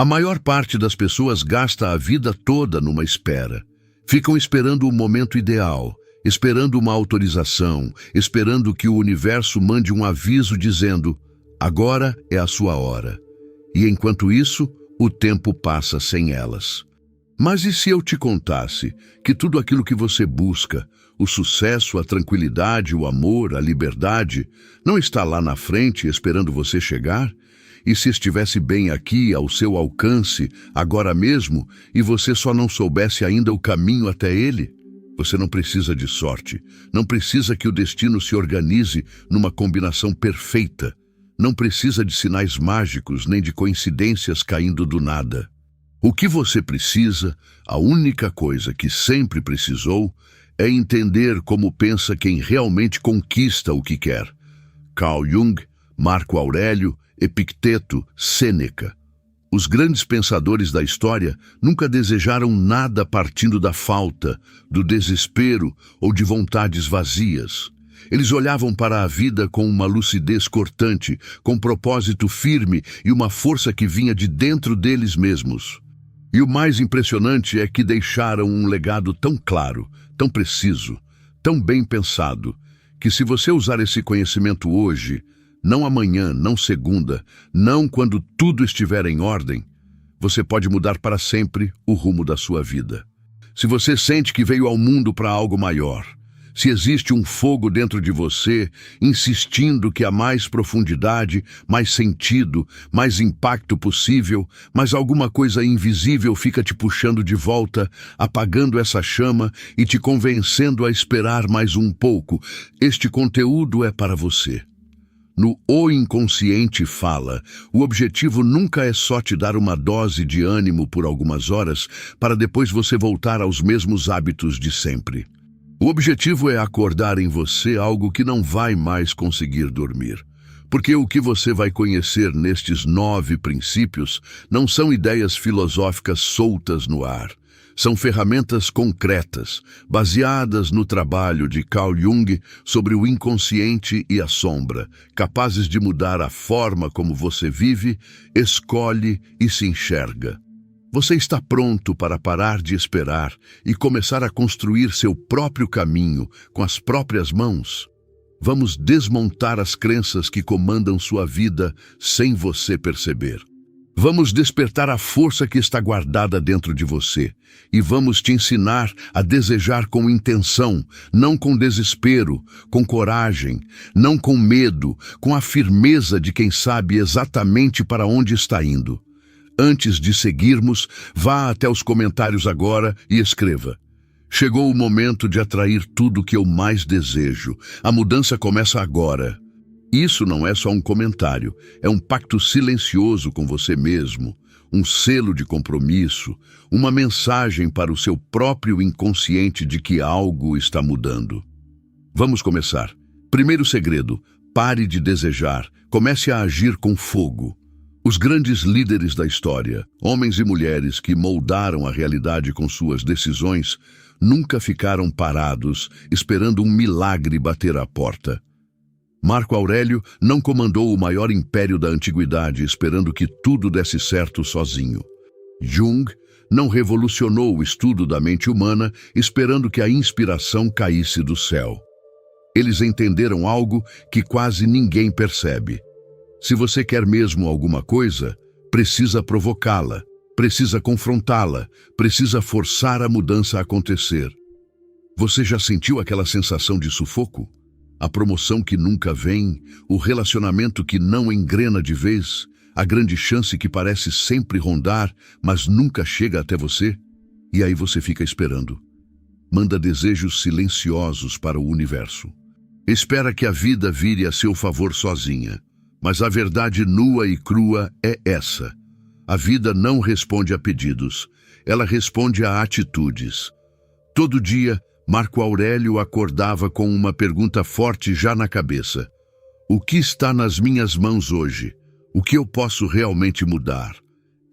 A maior parte das pessoas gasta a vida toda numa espera. Ficam esperando o momento ideal, esperando uma autorização, esperando que o universo mande um aviso dizendo: agora é a sua hora. E enquanto isso, o tempo passa sem elas. Mas e se eu te contasse que tudo aquilo que você busca, o sucesso, a tranquilidade, o amor, a liberdade, não está lá na frente esperando você chegar? E se estivesse bem aqui, ao seu alcance, agora mesmo, e você só não soubesse ainda o caminho até ele? Você não precisa de sorte, não precisa que o destino se organize numa combinação perfeita, não precisa de sinais mágicos nem de coincidências caindo do nada. O que você precisa, a única coisa que sempre precisou, é entender como pensa quem realmente conquista o que quer. Carl Jung, Marco Aurélio, Epicteto, Sêneca. Os grandes pensadores da história nunca desejaram nada partindo da falta, do desespero ou de vontades vazias. Eles olhavam para a vida com uma lucidez cortante, com propósito firme e uma força que vinha de dentro deles mesmos. E o mais impressionante é que deixaram um legado tão claro, tão preciso, tão bem pensado, que se você usar esse conhecimento hoje, não amanhã, não segunda, não quando tudo estiver em ordem, você pode mudar para sempre o rumo da sua vida. Se você sente que veio ao mundo para algo maior, se existe um fogo dentro de você, insistindo que há mais profundidade, mais sentido, mais impacto possível, mas alguma coisa invisível fica te puxando de volta, apagando essa chama e te convencendo a esperar mais um pouco, este conteúdo é para você. No O Inconsciente Fala, o objetivo nunca é só te dar uma dose de ânimo por algumas horas, para depois você voltar aos mesmos hábitos de sempre. O objetivo é acordar em você algo que não vai mais conseguir dormir. Porque o que você vai conhecer nestes 9 princípios não são ideias filosóficas soltas no ar. São ferramentas concretas, baseadas no trabalho de Carl Jung sobre o inconsciente e a sombra, capazes de mudar a forma como você vive, escolhe e se enxerga. Você está pronto para parar de esperar e começar a construir seu próprio caminho com as próprias mãos? Vamos desmontar as crenças que comandam sua vida sem você perceber. Vamos despertar a força que está guardada dentro de você e vamos te ensinar a desejar com intenção, não com desespero, com coragem, não com medo, com a firmeza de quem sabe exatamente para onde está indo. Antes de seguirmos, vá até os comentários agora e escreva: chegou o momento de atrair tudo o que eu mais desejo. A mudança começa agora. Isso não é só um comentário, é um pacto silencioso com você mesmo, um selo de compromisso, uma mensagem para o seu próprio inconsciente de que algo está mudando. Vamos começar. Primeiro segredo: pare de desejar, comece a agir com fogo. Os grandes líderes da história, homens e mulheres que moldaram a realidade com suas decisões, nunca ficaram parados, esperando um milagre bater à porta. Marco Aurélio não comandou o maior império da antiguidade esperando que tudo desse certo sozinho. Jung não revolucionou o estudo da mente humana esperando que a inspiração caísse do céu. Eles entenderam algo que quase ninguém percebe. Se você quer mesmo alguma coisa, precisa provocá-la, precisa confrontá-la, precisa forçar a mudança a acontecer. Você já sentiu aquela sensação de sufoco? A promoção que nunca vem, o relacionamento que não engrena de vez, a grande chance que parece sempre rondar, mas nunca chega até você? E aí você fica esperando. Manda desejos silenciosos para o universo. Espera que a vida vire a seu favor sozinha. Mas a verdade nua e crua é essa. A vida não responde a pedidos, ela responde a atitudes. Todo dia, Marco Aurélio acordava com uma pergunta forte já na cabeça. O que está nas minhas mãos hoje? O que eu posso realmente mudar?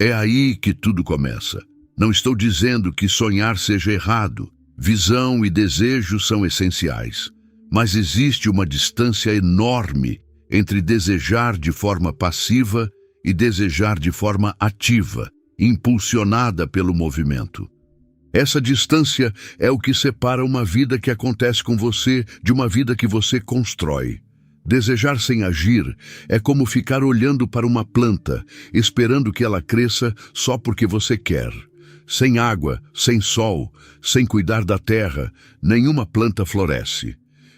É aí que tudo começa. Não estou dizendo que sonhar seja errado. Visão e desejo são essenciais. Mas existe uma distância enorme entre desejar de forma passiva e desejar de forma ativa. impulsionada pelo movimento. Essa distância é o que separa uma vida que acontece com você de uma vida que você constrói. Desejar sem agir é como ficar olhando para uma planta, esperando que ela cresça só porque você quer. Sem água, sem sol, sem cuidar da terra, nenhuma planta floresce.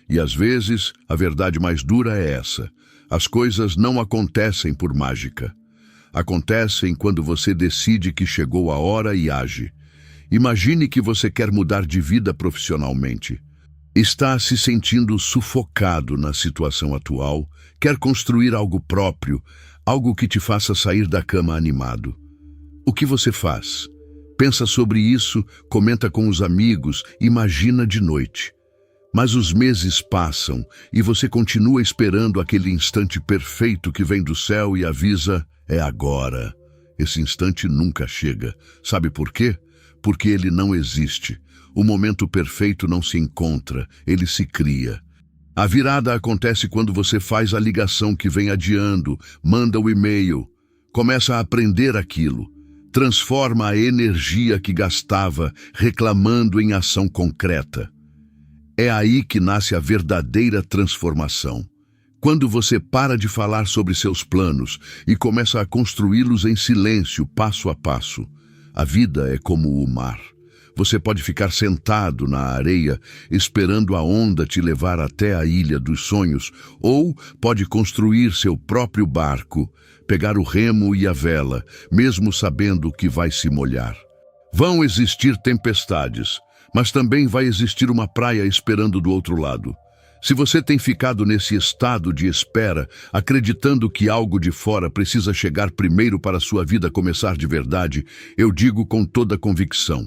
E às vezes, a verdade mais dura é essa: as coisas não acontecem por mágica. Acontecem quando você decide que chegou a hora e age. Imagine que você quer mudar de vida profissionalmente. Está se sentindo sufocado na situação atual, quer construir algo próprio, algo que te faça sair da cama animado. O que você faz? Pensa sobre isso, comenta com os amigos, imagina de noite. Mas os meses passam e você continua esperando aquele instante perfeito que vem do céu e avisa: é agora. Esse instante nunca chega. Sabe por quê? Porque ele não existe. O momento perfeito não se encontra, ele se cria. A virada acontece quando você faz a ligação que vem adiando, manda o e-mail, começa a aprender aquilo, transforma a energia que gastava reclamando em ação concreta. É aí que nasce a verdadeira transformação. Quando você para de falar sobre seus planos e começa a construí-los em silêncio, passo a passo. A vida é como o mar. Você pode ficar sentado na areia, esperando a onda te levar até a ilha dos sonhos, ou pode construir seu próprio barco, pegar o remo e a vela, mesmo sabendo que vai se molhar. Vão existir tempestades, mas também vai existir uma praia esperando do outro lado. Se você tem ficado nesse estado de espera, acreditando que algo de fora precisa chegar primeiro para a sua vida começar de verdade, eu digo com toda convicção: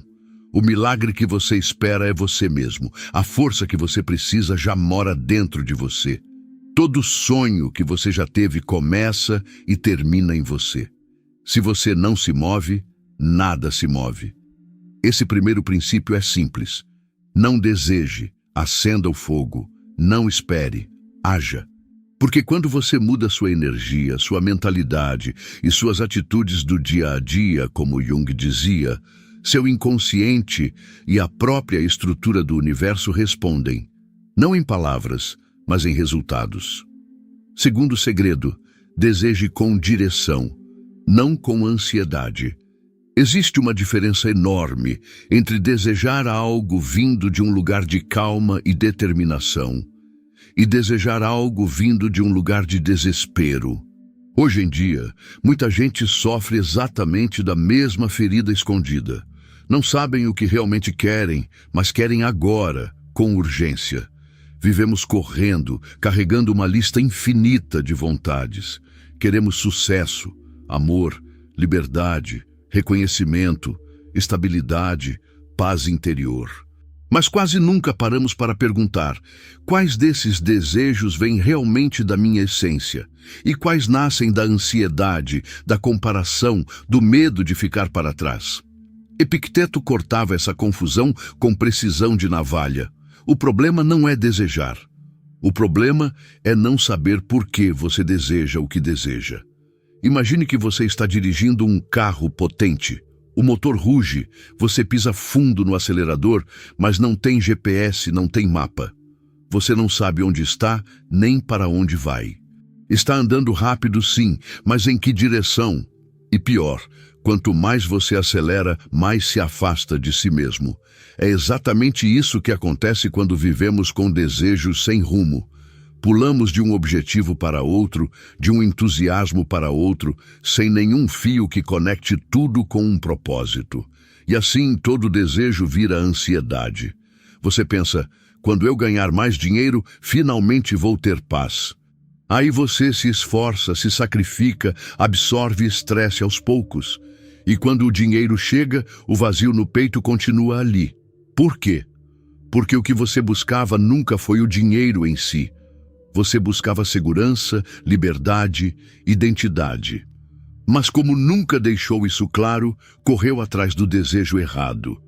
o milagre que você espera é você mesmo. A força que você precisa já mora dentro de você. Todo sonho que você já teve começa e termina em você. Se você não se move, nada se move. Esse primeiro princípio é simples. Não deseje, acenda o fogo. Não espere, haja. Porque quando você muda sua energia, sua mentalidade e suas atitudes do dia a dia, como Jung dizia, seu inconsciente e a própria estrutura do universo respondem, não em palavras, mas em resultados. Segundo segredo, deseje com direção, não com ansiedade. Existe uma diferença enorme entre desejar algo vindo de um lugar de calma e determinação e desejar algo vindo de um lugar de desespero. Hoje em dia, muita gente sofre exatamente da mesma ferida escondida. Não sabem o que realmente querem, mas querem agora, com urgência. Vivemos correndo, carregando uma lista infinita de vontades. Queremos sucesso, amor, liberdade, reconhecimento, estabilidade, paz interior. Mas quase nunca paramos para perguntar: quais desses desejos vêm realmente da minha essência? E quais nascem da ansiedade, da comparação, do medo de ficar para trás? Epicteto cortava essa confusão com precisão de navalha. O problema não é desejar. O problema é não saber por que você deseja o que deseja. Imagine que você está dirigindo um carro potente. O motor ruge, você pisa fundo no acelerador, mas não tem GPS, não tem mapa. Você não sabe onde está, nem para onde vai. Está andando rápido, sim, mas em que direção? E pior, quanto mais você acelera, mais se afasta de si mesmo. É exatamente isso que acontece quando vivemos com desejos sem rumo. Pulamos de um objetivo para outro, de um entusiasmo para outro, sem nenhum fio que conecte tudo com um propósito. E assim todo desejo vira ansiedade. Você pensa: quando eu ganhar mais dinheiro, finalmente vou ter paz. Aí você se esforça, se sacrifica, absorve estresse aos poucos. E quando o dinheiro chega, o vazio no peito continua ali. Por quê? Porque o que você buscava nunca foi o dinheiro em si. Você buscava segurança, liberdade, identidade. Mas como nunca deixou isso claro, correu atrás do desejo errado.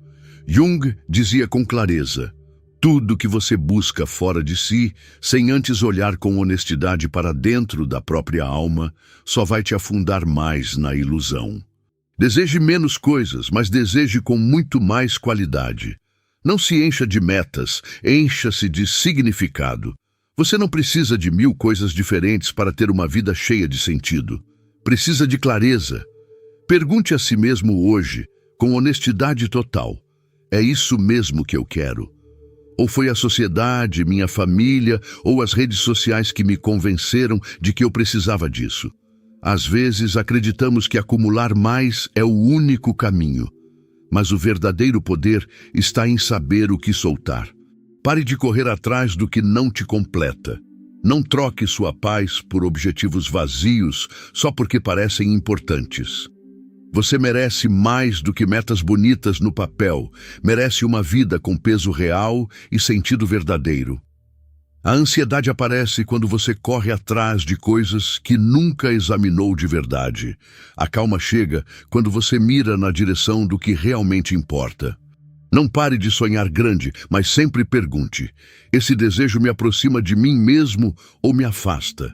Jung dizia com clareza: tudo que você busca fora de si, sem antes olhar com honestidade para dentro da própria alma, só vai te afundar mais na ilusão. Deseje menos coisas, mas deseje com muito mais qualidade. Não se encha de metas, encha-se de significado. Você não precisa de 1000 coisas diferentes para ter uma vida cheia de sentido. Precisa de clareza. Pergunte a si mesmo hoje, com honestidade total: é isso mesmo que eu quero? Ou foi a sociedade, minha família ou as redes sociais que me convenceram de que eu precisava disso? Às vezes acreditamos que acumular mais é o único caminho, mas o verdadeiro poder está em saber o que soltar. Pare de correr atrás do que não te completa. Não troque sua paz por objetivos vazios só porque parecem importantes. Você merece mais do que metas bonitas no papel, merece uma vida com peso real e sentido verdadeiro. A ansiedade aparece quando você corre atrás de coisas que nunca examinou de verdade. A calma chega quando você mira na direção do que realmente importa. Não pare de sonhar grande, mas sempre pergunte: esse desejo me aproxima de mim mesmo ou me afasta?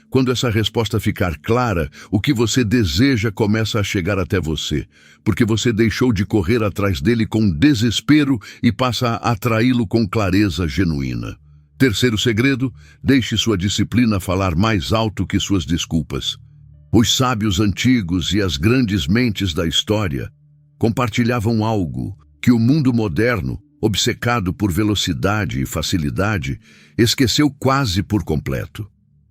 Quando essa resposta ficar clara, o que você deseja começa a chegar até você, porque você deixou de correr atrás dele com desespero e passa a atraí-lo com clareza genuína. Terceiro segredo: deixe sua disciplina falar mais alto que suas desculpas. Os sábios antigos e as grandes mentes da história compartilhavam algo que o mundo moderno, obcecado por velocidade e facilidade, esqueceu quase por completo.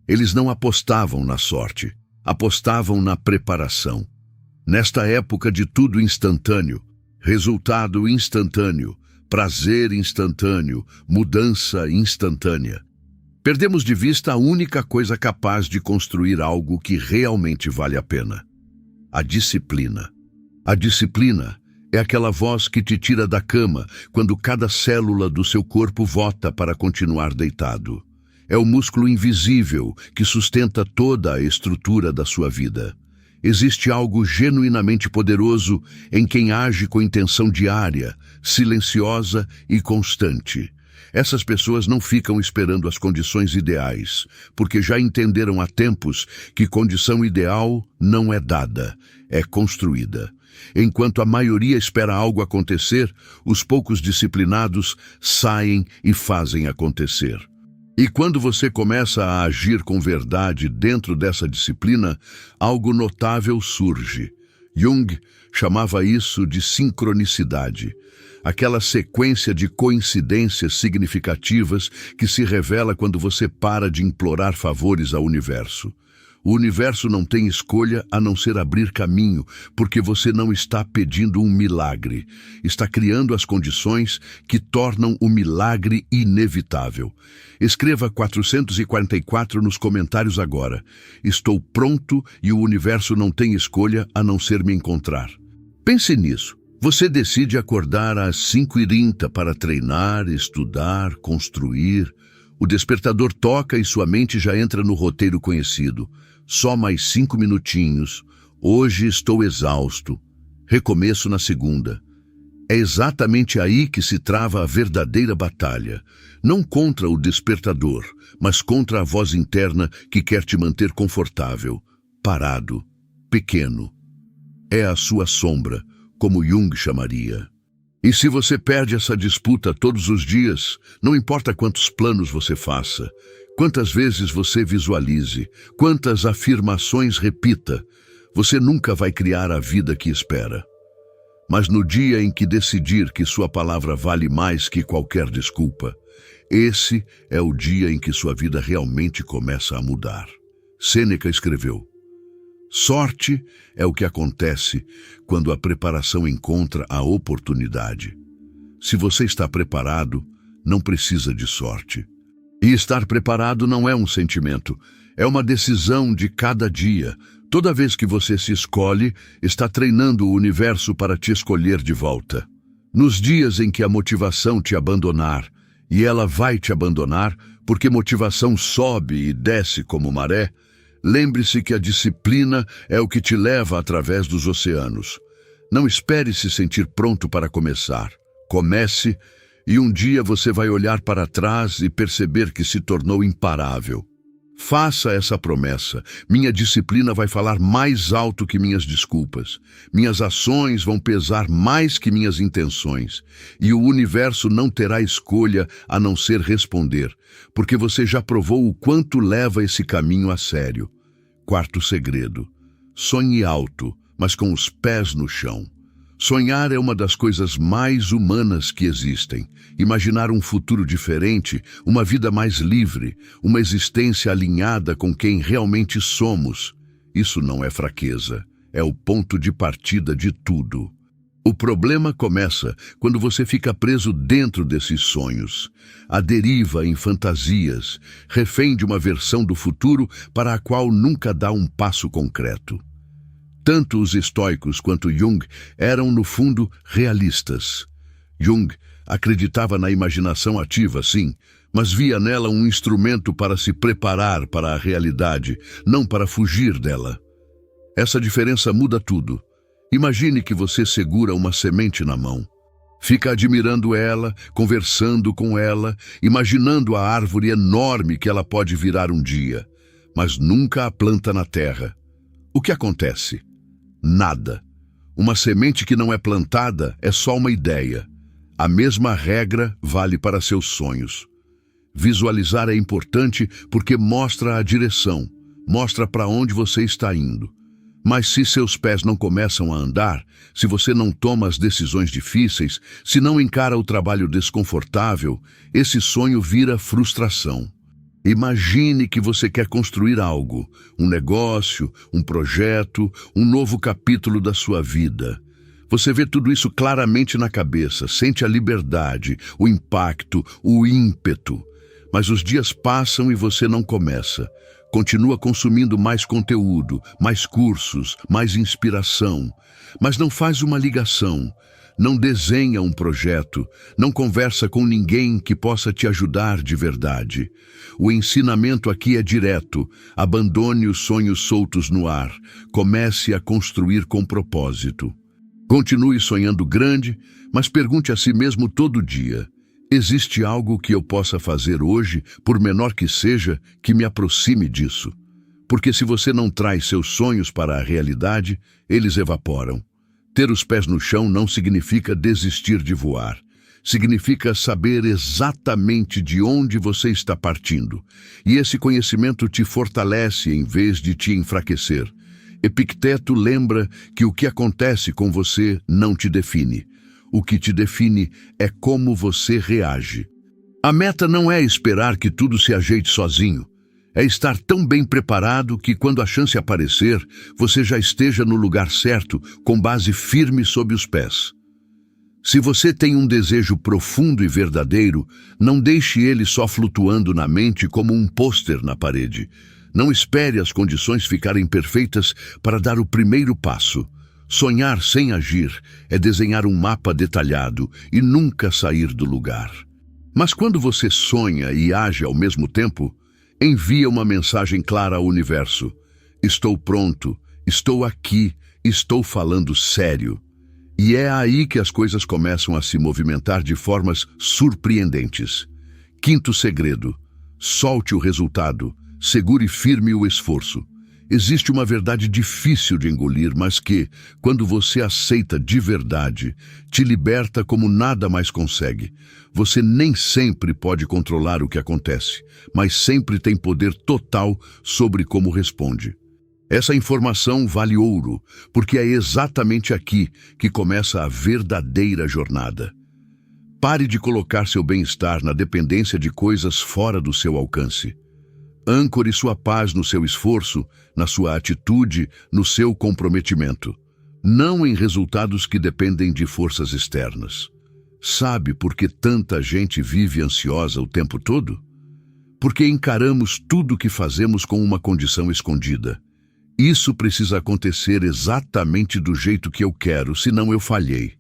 Eles não apostavam na sorte, apostavam na preparação. Nesta época de tudo instantâneo, resultado instantâneo, prazer instantâneo, mudança instantânea, perdemos de vista a única coisa capaz de construir algo que realmente vale a pena: a disciplina. A disciplina é aquela voz que te tira da cama quando cada célula do seu corpo vota para continuar deitado. É o músculo invisível que sustenta toda a estrutura da sua vida. Existe algo genuinamente poderoso em quem age com intenção diária, silenciosa e constante. Essas pessoas não ficam esperando as condições ideais, porque já entenderam há tempos que condição ideal não é dada, é construída. Enquanto a maioria espera algo acontecer, os poucos disciplinados saem e fazem acontecer. E quando você começa a agir com verdade dentro dessa disciplina, algo notável surge. Jung chamava isso de sincronicidade, aquela sequência de coincidências significativas que se revela quando você para de implorar favores ao universo. O universo não tem escolha a não ser abrir caminho, porque você não está pedindo um milagre. Está criando as condições que tornam o milagre inevitável. Escreva 444 nos comentários agora: estou pronto e o universo não tem escolha a não ser me encontrar. Pense nisso. Você decide acordar às 5h30 para treinar, estudar, construir. O despertador toca e sua mente já entra no roteiro conhecido. Só mais 5 minutinhos. Hoje estou exausto. Recomeço na segunda. É exatamente aí que se trava a verdadeira batalha. Não contra o despertador, mas contra a voz interna que quer te manter confortável, parado, pequeno. É a sua sombra, como Jung chamaria. E se você perde essa disputa todos os dias, não importa quantos planos você faça, quantas vezes você visualize, quantas afirmações repita, você nunca vai criar a vida que espera. Mas no dia em que decidir que sua palavra vale mais que qualquer desculpa, esse é o dia em que sua vida realmente começa a mudar. Sêneca escreveu: sorte é o que acontece quando a preparação encontra a oportunidade. Se você está preparado, não precisa de sorte. E estar preparado não é um sentimento, é uma decisão de cada dia. Toda vez que você se escolhe, está treinando o universo para te escolher de volta. Nos dias em que a motivação te abandonar, e ela vai te abandonar, porque motivação sobe e desce como maré, lembre-se que a disciplina é o que te leva através dos oceanos. Não espere se sentir pronto para começar. Comece, e um dia você vai olhar para trás e perceber que se tornou imparável. Faça essa promessa. Minha disciplina vai falar mais alto que minhas desculpas. Minhas ações vão pesar mais que minhas intenções. E o universo não terá escolha a não ser responder, porque você já provou o quanto leva esse caminho a sério. Quarto segredo: sonhe alto, mas com os pés no chão. Sonhar é uma das coisas mais humanas que existem. Imaginar um futuro diferente, uma vida mais livre, uma existência alinhada com quem realmente somos. Isso não é fraqueza, é o ponto de partida de tudo. O problema começa quando você fica preso dentro desses sonhos, à deriva em fantasias, refém de uma versão do futuro para a qual nunca dá um passo concreto. Tanto os estoicos quanto Jung eram, no fundo, realistas. Jung acreditava na imaginação ativa, sim, mas via nela um instrumento para se preparar para a realidade, não para fugir dela. Essa diferença muda tudo. Imagine que você segura uma semente na mão. Fica admirando ela, conversando com ela, imaginando a árvore enorme que ela pode virar um dia, mas nunca a planta na terra. O que acontece? Nada. Uma semente que não é plantada é só uma ideia. A mesma regra vale para seus sonhos. Visualizar é importante porque mostra a direção, mostra para onde você está indo. Mas se seus pés não começam a andar, se você não toma as decisões difíceis, se não encara o trabalho desconfortável, esse sonho vira frustração. Imagine que você quer construir algo, um negócio, um projeto, um novo capítulo da sua vida. Você vê tudo isso claramente na cabeça, sente a liberdade, o impacto, o ímpeto. Mas os dias passam e você não começa. Continua consumindo mais conteúdo, mais cursos, mais inspiração, mas não faz uma ligação. Não desenha um projeto, não conversa com ninguém que possa te ajudar de verdade. O ensinamento aqui é direto: abandone os sonhos soltos no ar, comece a construir com propósito. Continue sonhando grande, mas pergunte a si mesmo todo dia: existe algo que eu possa fazer hoje, por menor que seja, que me aproxime disso? Porque se você não traz seus sonhos para a realidade, eles evaporam. Ter os pés no chão não significa desistir de voar. Significa saber exatamente de onde você está partindo. E esse conhecimento te fortalece em vez de te enfraquecer. Epicteto lembra que o que acontece com você não te define. O que te define é como você reage. A meta não é esperar que tudo se ajeite sozinho. É estar tão bem preparado que, quando a chance aparecer, você já esteja no lugar certo, com base firme sob os pés. Se você tem um desejo profundo e verdadeiro, não deixe ele só flutuando na mente como um pôster na parede. Não espere as condições ficarem perfeitas para dar o primeiro passo. Sonhar sem agir é desenhar um mapa detalhado e nunca sair do lugar. Mas quando você sonha e age ao mesmo tempo, envia uma mensagem clara ao universo: estou pronto, estou aqui, estou falando sério. E é aí que as coisas começam a se movimentar de formas surpreendentes. Quinto segredo: solte o resultado, segure firme o esforço. Existe uma verdade difícil de engolir, mas que, quando você aceita de verdade, te liberta como nada mais consegue. Você nem sempre pode controlar o que acontece, mas sempre tem poder total sobre como responde. Essa informação vale ouro, porque é exatamente aqui que começa a verdadeira jornada. Pare de colocar seu bem-estar na dependência de coisas fora do seu alcance. Ancore sua paz no seu esforço, na sua atitude, no seu comprometimento, não em resultados que dependem de forças externas. Sabe por que tanta gente vive ansiosa o tempo todo? Porque encaramos tudo o que fazemos com uma condição escondida. Isso precisa acontecer exatamente do jeito que eu quero, senão eu falhei.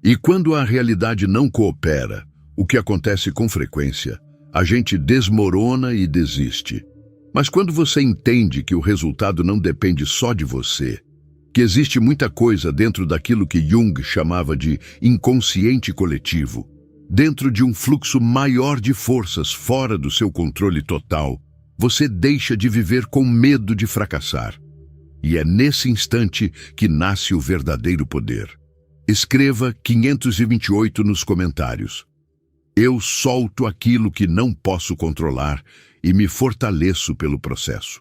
E quando a realidade não coopera, o que acontece com frequência, a gente desmorona e desiste. Mas quando você entende que o resultado não depende só de você, que existe muita coisa dentro daquilo que Jung chamava de inconsciente coletivo, dentro de um fluxo maior de forças fora do seu controle total, Você deixa de viver com medo de fracassar. E é nesse instante que nasce o verdadeiro poder. Escreva 528 nos comentários. Eu solto aquilo que não posso controlar e me fortaleço pelo processo.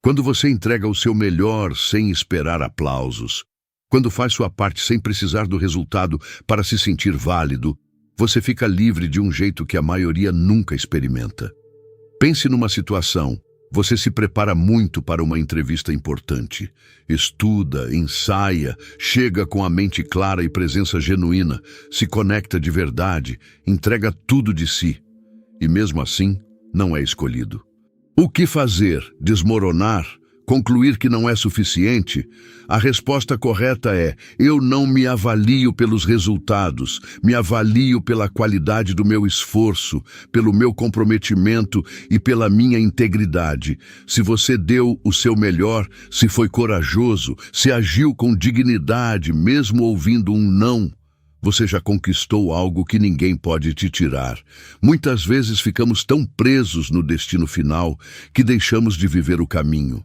Quando você entrega o seu melhor sem esperar aplausos, quando faz sua parte sem precisar do resultado para se sentir válido, você fica livre de um jeito que a maioria nunca experimenta. Pense numa situação. Você se prepara muito para uma entrevista importante. Estuda, ensaia, chega com a mente clara e presença genuína, se conecta de verdade, entrega tudo de si. E mesmo assim, não é escolhido. O que fazer? Desmoronar? Concluir que não é suficiente? A resposta correta é: eu não me avalio pelos resultados, me avalio pela qualidade do meu esforço, pelo meu comprometimento e pela minha integridade. Se você deu o seu melhor, se foi corajoso, se agiu com dignidade, mesmo ouvindo um não, você já conquistou algo que ninguém pode te tirar. Muitas vezes ficamos tão presos no destino final que deixamos de viver o caminho.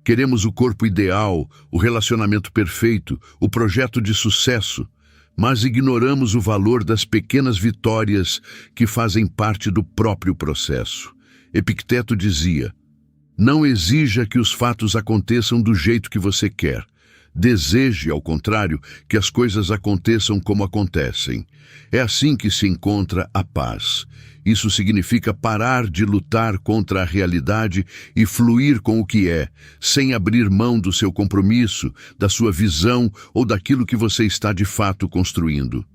Queremos o corpo ideal, o relacionamento perfeito, o projeto de sucesso, mas ignoramos o valor das pequenas vitórias que fazem parte do próprio processo. Epicteto dizia: não exija que os fatos aconteçam do jeito que você quer. Deseje, ao contrário, que as coisas aconteçam como acontecem. É assim que se encontra a paz. Isso significa parar de lutar contra a realidade e fluir com o que é, sem abrir mão do seu compromisso, da sua visão ou daquilo que você está de fato construindo.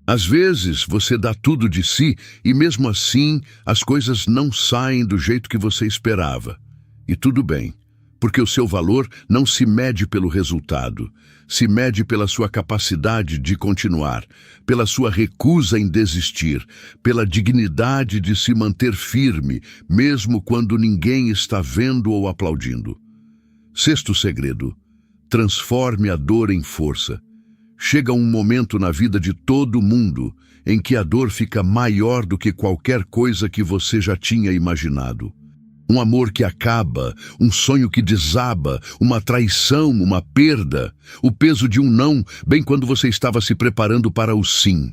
Às vezes, você dá tudo de si e mesmo assim as coisas não saem do jeito que você esperava. E tudo bem. Porque o seu valor não se mede pelo resultado, se mede pela sua capacidade de continuar, pela sua recusa em desistir, pela dignidade de se manter firme, mesmo quando ninguém está vendo ou aplaudindo. Sexto segredo: transforme a dor em força. Chega um momento na vida de todo mundo em que a dor fica maior do que qualquer coisa que você já tinha imaginado. Um amor que acaba, um sonho que desaba, uma traição, uma perda, o peso de um não, bem quando você estava se preparando para o sim.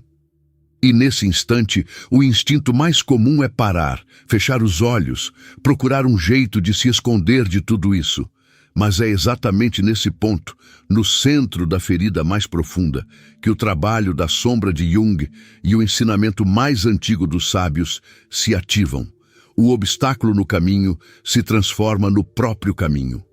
E nesse instante, o instinto mais comum é parar, fechar os olhos, procurar um jeito de se esconder de tudo isso. Mas é exatamente nesse ponto, no centro da ferida mais profunda, que o trabalho da sombra de Jung e o ensinamento mais antigo dos sábios se ativam. O obstáculo no caminho se transforma no próprio caminho.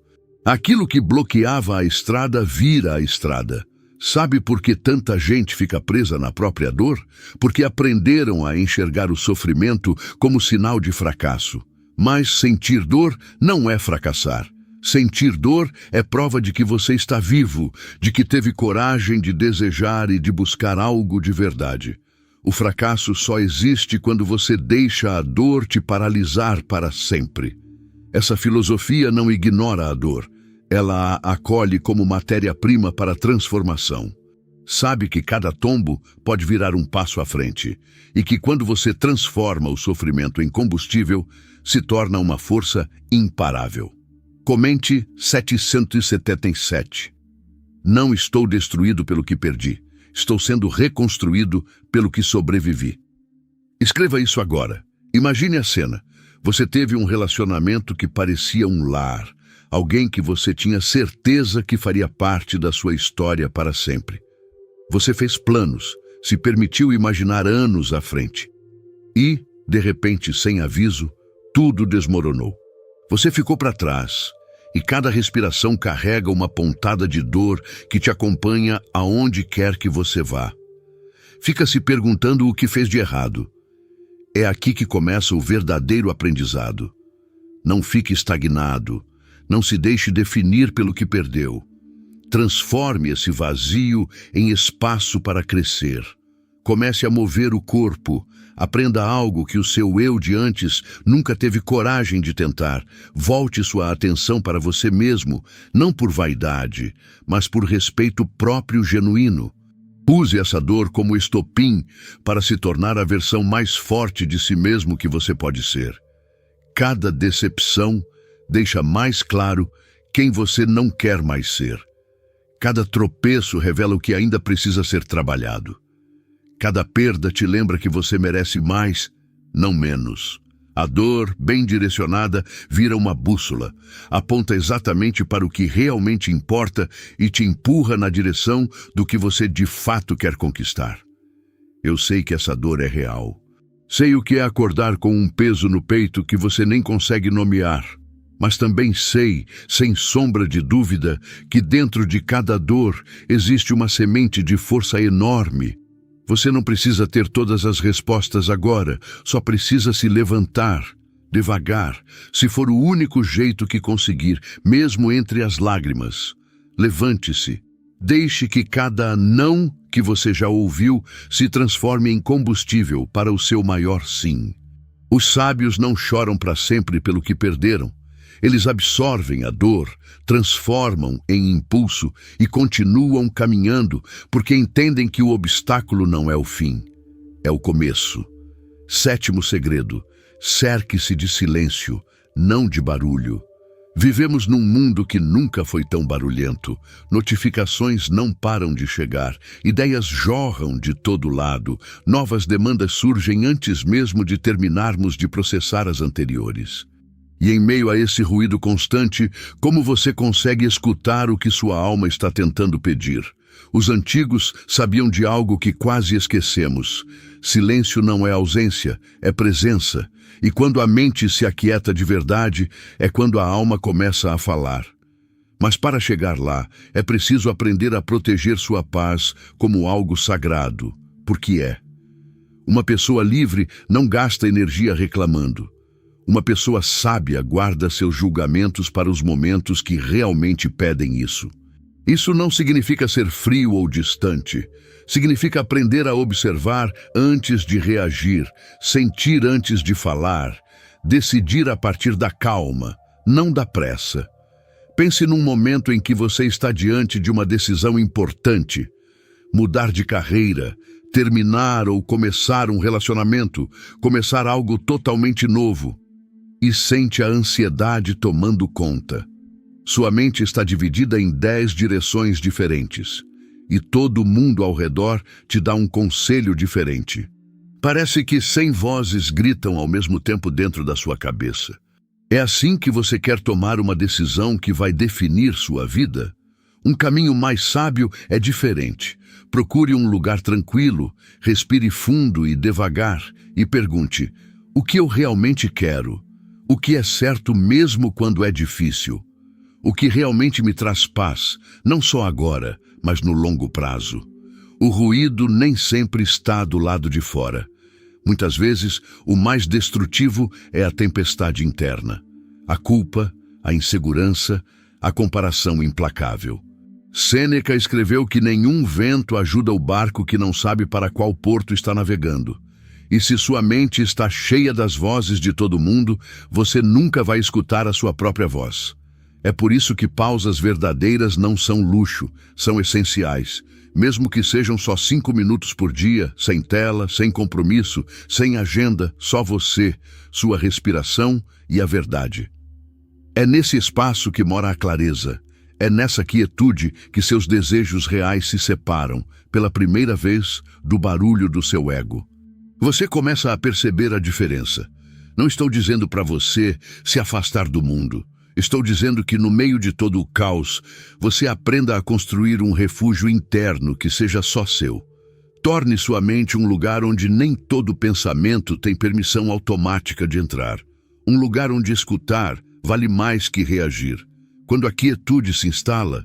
Aquilo que bloqueava a estrada vira a estrada. Sabe por que tanta gente fica presa na própria dor? Porque aprenderam a enxergar o sofrimento como sinal de fracasso. Mas sentir dor não é fracassar. Sentir dor é prova de que você está vivo, de que teve coragem de desejar e de buscar algo de verdade. O fracasso só existe quando você deixa a dor te paralisar para sempre. Essa filosofia não ignora a dor. Ela a acolhe como matéria-prima para a transformação. Sabe que cada tombo pode virar um passo à frente e que quando você transforma o sofrimento em combustível, se torna uma força imparável. Comente 777. Não estou destruído pelo que perdi. Estou sendo reconstruído pelo que sobrevivi. Escreva isso agora. Imagine a cena. Você teve um relacionamento que parecia um lar. Alguém que você tinha certeza que faria parte da sua história para sempre. Você fez planos, se permitiu imaginar anos à frente. E, de repente, sem aviso, tudo desmoronou. Você ficou para trás. E cada respiração carrega uma pontada de dor que te acompanha aonde quer que você vá. Fica se perguntando o que fez de errado. É aqui que começa o verdadeiro aprendizado. Não fique estagnado. Não se deixe definir pelo que perdeu. Transforme esse vazio em espaço para crescer. Comece a mover o corpo. Aprenda algo que o seu eu de antes nunca teve coragem de tentar. Volte sua atenção para você mesmo, não por vaidade, mas por respeito próprio genuíno. Use essa dor como estopim para se tornar a versão mais forte de si mesmo que você pode ser. Cada decepção deixa mais claro quem você não quer mais ser. Cada tropeço revela o que ainda precisa ser trabalhado. Cada perda te lembra que você merece mais, não menos. A dor, bem direcionada, vira uma bússola, aponta exatamente para o que realmente importa e te empurra na direção do que você de fato quer conquistar. Eu sei que essa dor é real. Sei o que é acordar com um peso no peito que você nem consegue nomear. Mas também sei, sem sombra de dúvida, que dentro de cada dor existe uma semente de força enorme. Você não precisa ter todas as respostas agora, só precisa se levantar, devagar, se for o único jeito que conseguir, mesmo entre as lágrimas. Levante-se. Deixe que cada não que você já ouviu se transforme em combustível para o seu maior sim. Os sábios não choram para sempre pelo que perderam. Eles absorvem a dor, transformam em impulso e continuam caminhando porque entendem que o obstáculo não é o fim, é o começo. Sétimo segredo: cerque-se de silêncio, não de barulho. Vivemos num mundo que nunca foi tão barulhento. Notificações não param de chegar, ideias jorram de todo lado, novas demandas surgem antes mesmo de terminarmos de processar as anteriores. E em meio a esse ruído constante, como você consegue escutar o que sua alma está tentando pedir? Os antigos sabiam de algo que quase esquecemos. Silêncio não é ausência, é presença. E quando a mente se aquieta de verdade, é quando a alma começa a falar. Mas para chegar lá, é preciso aprender a proteger sua paz como algo sagrado, porque é. Uma pessoa livre não gasta energia reclamando. Uma pessoa sábia guarda seus julgamentos para os momentos que realmente pedem isso. Isso não significa ser frio ou distante. Significa aprender a observar antes de reagir, sentir antes de falar, decidir a partir da calma, não da pressa. Pense num momento em que você está diante de uma decisão importante. Mudar de carreira, terminar ou começar um relacionamento, começar algo totalmente novo. E sente a ansiedade tomando conta. Sua mente está dividida em 10 direções diferentes. E todo mundo ao redor te dá um conselho diferente. Parece que 100 vozes gritam ao mesmo tempo dentro da sua cabeça. É assim que você quer tomar uma decisão que vai definir sua vida? Um caminho mais sábio é diferente. Procure um lugar tranquilo, respire fundo e devagar e pergunte: o que eu realmente quero? O que é certo mesmo quando é difícil? O que realmente me traz paz, não só agora, mas no longo prazo? O ruído nem sempre está do lado de fora. Muitas vezes, o mais destrutivo é a tempestade interna. A culpa, a insegurança, a comparação implacável. Sêneca escreveu que nenhum vento ajuda o barco que não sabe para qual porto está navegando. E se sua mente está cheia das vozes de todo mundo, você nunca vai escutar a sua própria voz. É por isso que pausas verdadeiras não são luxo, são essenciais. Mesmo que sejam só 5 minutos por dia, sem tela, sem compromisso, sem agenda, só você, sua respiração e a verdade. É nesse espaço que mora a clareza. É nessa quietude que seus desejos reais se separam, pela primeira vez, do barulho do seu ego. Você começa a perceber a diferença. Não estou dizendo para você se afastar do mundo. Estou dizendo que no meio de todo o caos, você aprenda a construir um refúgio interno que seja só seu. Torne sua mente um lugar onde nem todo pensamento tem permissão automática de entrar. Um lugar onde escutar vale mais que reagir. Quando a quietude se instala,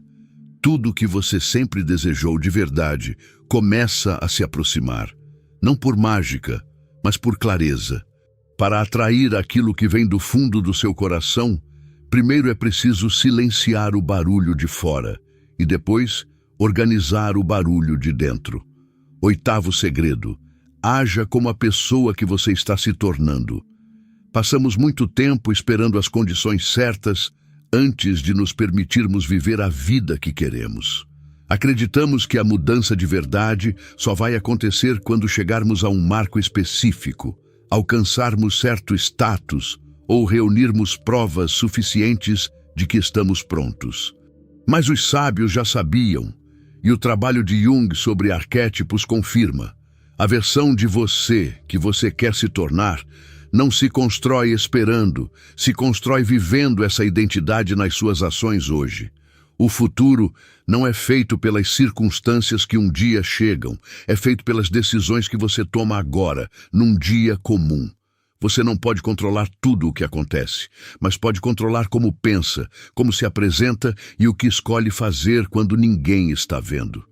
tudo o que você sempre desejou de verdade começa a se aproximar. Não por mágica, mas por clareza. Para atrair aquilo que vem do fundo do seu coração, primeiro é preciso silenciar o barulho de fora e depois organizar o barulho de dentro. 8º segredo: haja como a pessoa que você está se tornando. Passamos muito tempo esperando as condições certas antes de nos permitirmos viver a vida que queremos. Acreditamos que a mudança de verdade só vai acontecer quando chegarmos a um marco específico, alcançarmos certo status ou reunirmos provas suficientes de que estamos prontos. Mas os sábios já sabiam, e o trabalho de Jung sobre arquétipos confirma: a versão de você que você quer se tornar não se constrói esperando, se constrói vivendo essa identidade nas suas ações hoje. O futuro não é feito pelas circunstâncias que um dia chegam, é feito pelas decisões que você toma agora, num dia comum. Você não pode controlar tudo o que acontece, mas pode controlar como pensa, como se apresenta e o que escolhe fazer quando ninguém está vendo.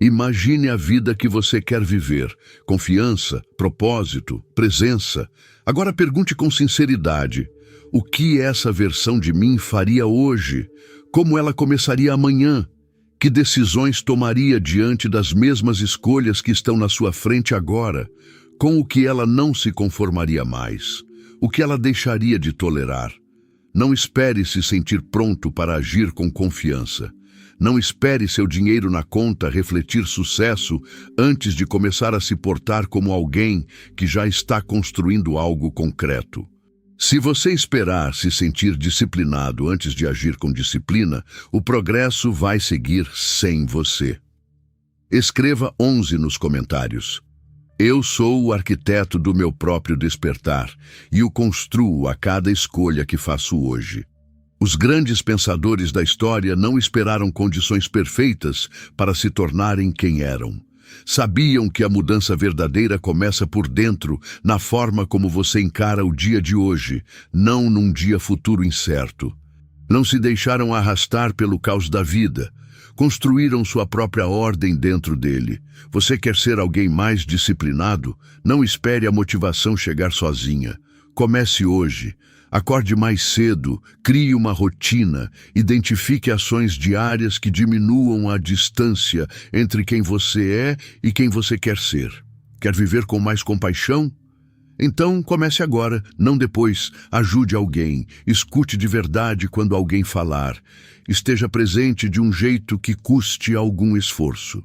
Imagine a vida que você quer viver: confiança, propósito, presença. Agora pergunte com sinceridade: o que essa versão de mim faria hoje? Como ela começaria amanhã? Que decisões tomaria diante das mesmas escolhas que estão na sua frente agora? Com o que ela não se conformaria mais? O que ela deixaria de tolerar? Não espere se sentir pronto para agir com confiança. Não espere seu dinheiro na conta refletir sucesso antes de começar a se portar como alguém que já está construindo algo concreto. Se você esperar se sentir disciplinado antes de agir com disciplina, o progresso vai seguir sem você. Escreva 11 nos comentários. Eu sou o arquiteto do meu próprio despertar e o construo a cada escolha que faço hoje. Os grandes pensadores da história não esperaram condições perfeitas para se tornarem quem eram. Sabiam que a mudança verdadeira começa por dentro, na forma como você encara o dia de hoje, não num dia futuro incerto. Não se deixaram arrastar pelo caos da vida. Construíram sua própria ordem dentro dele. Você quer ser alguém mais disciplinado? Não espere a motivação chegar sozinha. Comece hoje. Acorde mais cedo, crie uma rotina, identifique ações diárias que diminuam a distância entre quem você é e quem você quer ser. Quer viver com mais compaixão? Então comece agora, não depois. Ajude alguém, escute de verdade quando alguém falar. Esteja presente de um jeito que custe algum esforço.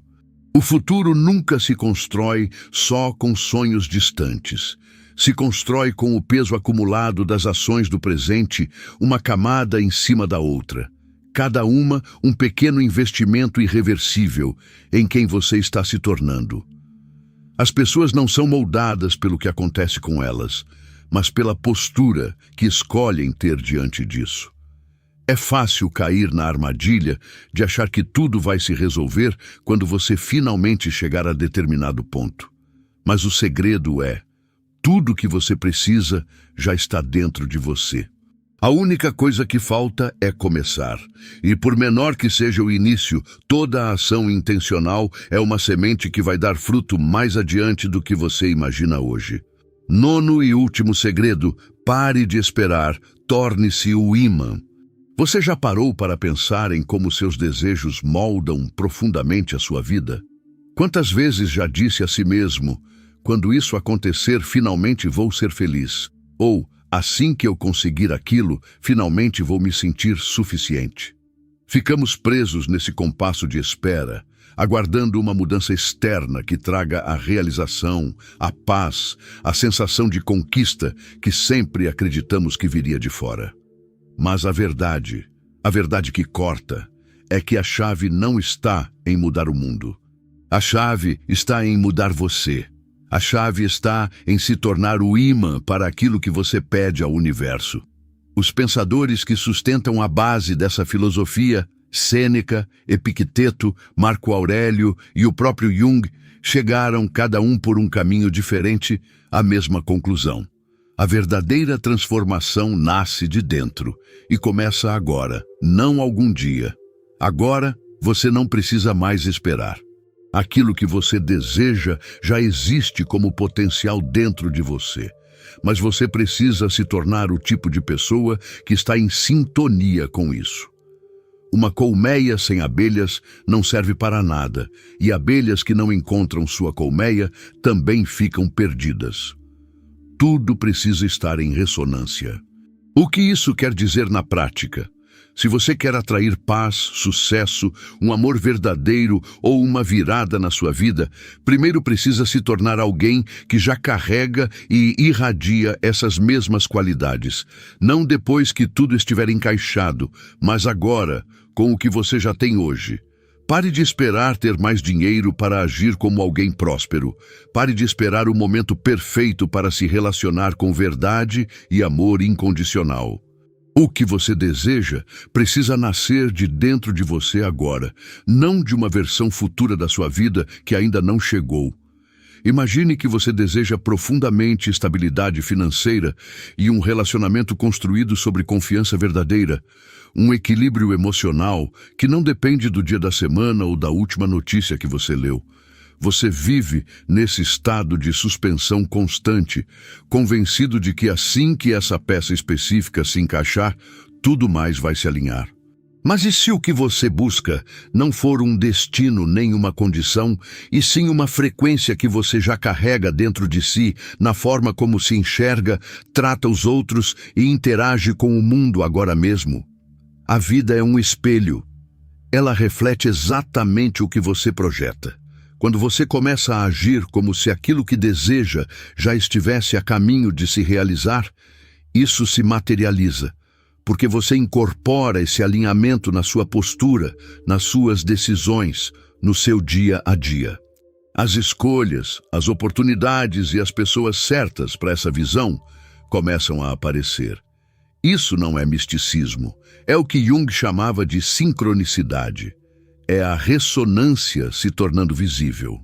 O futuro nunca se constrói só com sonhos distantes. Se constrói com o peso acumulado das ações do presente, uma camada em cima da outra. Cada uma um pequeno investimento irreversível em quem você está se tornando. As pessoas não são moldadas pelo que acontece com elas, mas pela postura que escolhem ter diante disso. É fácil cair na armadilha de achar que tudo vai se resolver quando você finalmente chegar a determinado ponto. Mas o segredo é: tudo que você precisa já está dentro de você. A única coisa que falta é começar. E por menor que seja o início, toda a ação intencional é uma semente que vai dar fruto mais adiante do que você imagina hoje. 9º e último segredo: pare de esperar, torne-se o imã. Você já parou para pensar em como seus desejos moldam profundamente a sua vida? Quantas vezes já disse a si mesmo: quando isso acontecer, finalmente vou ser feliz. Ou, assim que eu conseguir aquilo, finalmente vou me sentir suficiente. Ficamos presos nesse compasso de espera, aguardando uma mudança externa que traga a realização, a paz, a sensação de conquista que sempre acreditamos que viria de fora. Mas a verdade que corta, é que a chave não está em mudar o mundo. A chave está em mudar você. A chave está em se tornar o imã para aquilo que você pede ao universo. Os pensadores que sustentam a base dessa filosofia, Sêneca, Epicteto, Marco Aurélio e o próprio Jung, chegaram cada um por um caminho diferente à mesma conclusão. A verdadeira transformação nasce de dentro e começa agora, não algum dia. Agora você não precisa mais esperar. Aquilo que você deseja já existe como potencial dentro de você, mas você precisa se tornar o tipo de pessoa que está em sintonia com isso. Uma colmeia sem abelhas não serve para nada, e abelhas que não encontram sua colmeia também ficam perdidas. Tudo precisa estar em ressonância. O que isso quer dizer na prática? Se você quer atrair paz, sucesso, um amor verdadeiro ou uma virada na sua vida, primeiro precisa se tornar alguém que já carrega e irradia essas mesmas qualidades. Não depois que tudo estiver encaixado, mas agora, com o que você já tem hoje. Pare de esperar ter mais dinheiro para agir como alguém próspero. Pare de esperar o momento perfeito para se relacionar com verdade e amor incondicional. O que você deseja precisa nascer de dentro de você agora, não de uma versão futura da sua vida que ainda não chegou. Imagine que você deseja profundamente estabilidade financeira e um relacionamento construído sobre confiança verdadeira, um equilíbrio emocional que não depende do dia da semana ou da última notícia que você leu. Você vive nesse estado de suspensão constante, convencido de que assim que essa peça específica se encaixar, tudo mais vai se alinhar. Mas e se o que você busca não for um destino nem uma condição, e sim uma frequência que você já carrega dentro de si, na forma como se enxerga, trata os outros e interage com o mundo agora mesmo? A vida é um espelho. Ela reflete exatamente o que você projeta. Quando você começa a agir como se aquilo que deseja já estivesse a caminho de se realizar, isso se materializa, porque você incorpora esse alinhamento na sua postura, nas suas decisões, no seu dia a dia. As escolhas, as oportunidades e as pessoas certas para essa visão começam a aparecer. Isso não é misticismo, é o que Jung chamava de sincronicidade. É a ressonância se tornando visível.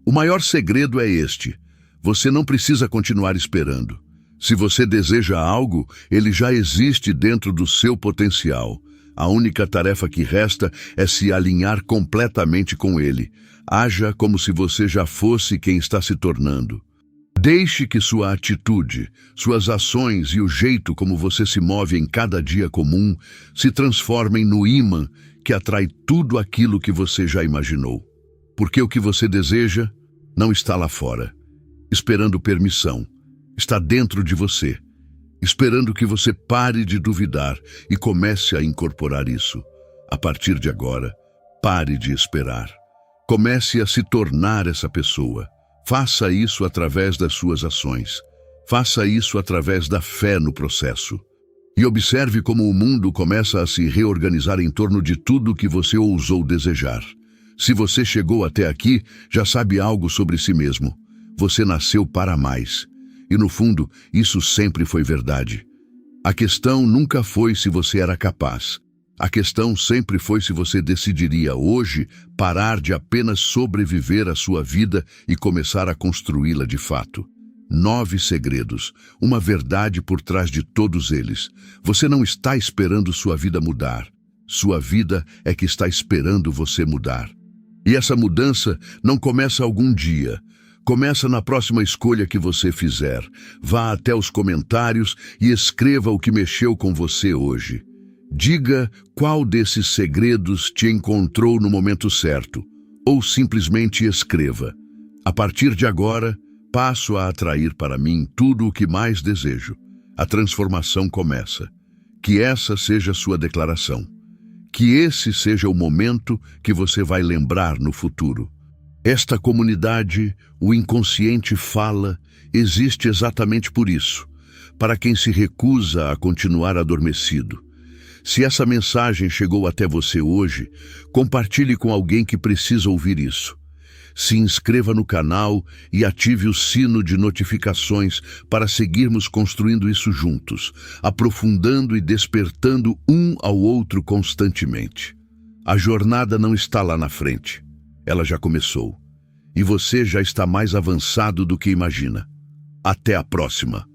O maior segredo é este: você não precisa continuar esperando. Se você deseja algo, ele já existe dentro do seu potencial. A única tarefa que resta é se alinhar completamente com ele. Haja como se você já fosse quem está se tornando. Deixe que sua atitude, suas ações e o jeito como você se move em cada dia comum se transformem no ímã que atrai tudo aquilo que você já imaginou. Porque o que você deseja não está lá fora, esperando permissão. Está dentro de você, esperando que você pare de duvidar e comece a incorporar isso. A partir de agora, pare de esperar. Comece a se tornar essa pessoa. Faça isso através das suas ações. Faça isso através da fé no processo. E observe como o mundo começa a se reorganizar em torno de tudo que você ousou desejar. Se você chegou até aqui, já sabe algo sobre si mesmo. Você nasceu para mais. E no fundo, isso sempre foi verdade. A questão nunca foi se você era capaz. A questão sempre foi se você decidiria hoje parar de apenas sobreviver à sua vida e começar a construí-la de fato. 9 segredos, uma verdade por trás de todos eles. Você não está esperando sua vida mudar. Sua vida é que está esperando você mudar. E essa mudança não começa algum dia. Começa na próxima escolha que você fizer. Vá até os comentários e escreva o que mexeu com você hoje. Diga qual desses segredos te encontrou no momento certo, ou simplesmente escreva: a partir de agora, passo a atrair para mim tudo o que mais desejo. A transformação começa. Que essa seja a sua declaração. Que esse seja o momento que você vai lembrar no futuro. Esta comunidade, o Inconsciente Fala, existe exatamente por isso, para quem se recusa a continuar adormecido. Se essa mensagem chegou até você hoje, compartilhe com alguém que precisa ouvir isso. Se inscreva no canal e ative o sino de notificações para seguirmos construindo isso juntos, aprofundando e despertando um ao outro constantemente. A jornada não está lá na frente. Ela já começou. E você já está mais avançado do que imagina. Até a próxima.